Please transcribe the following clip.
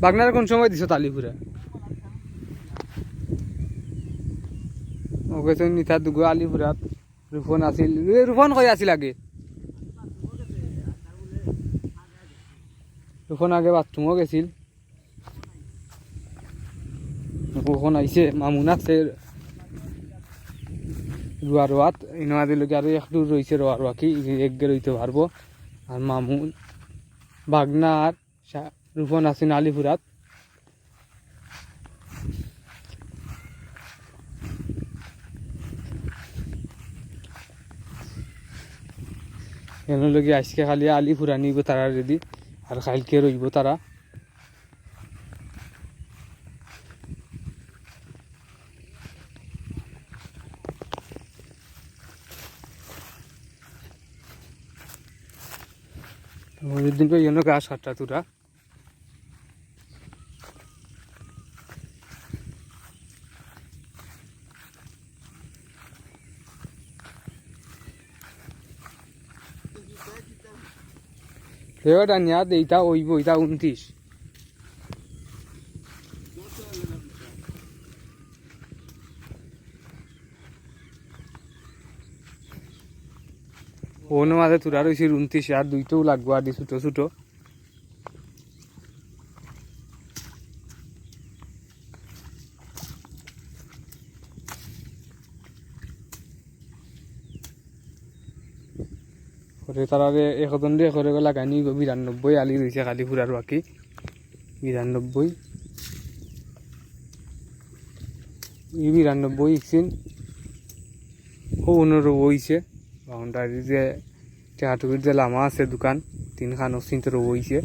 বাগনার কোন সময় দিছ তালিপুরা ওকে তো নিতা দুগো আলিপুরাত রুফন আছিল রুফন কই আছিল আগে রুফন আগে বাথরুমও গেছিল কখন আইছে মামুন আছে রুয়া রোয়াত ইনাদিলকে আর একটু রয়েছে রোয়া রোয়া কি একগে রইতে পারবো আর মামুন বাগনা আর রুফন আছেন আলিপুরাত এগুলোকে আজকে খালি আলিপুরা নিব তারা রেডি আর কালকে রইব তারা দিন পর এনে গাছ কাটটা তোরা এবার নিয়া এইটা ওইব ওইটা 29 ওনো মাঝে তোরা রয়েছে 29 আর দুইটাও লাগবো আর ছোট ছোট করে তারা এখন দিয়ে করে লাগাইনি 92 আলি রয়েছে খালি ফুরার বাকি 92 ইকছিন ও 15 হয়েছে বাউন্ডারি যে টেহাটুকির যে লামা আছে দোকান 3 খান চিন্তা হয়েছে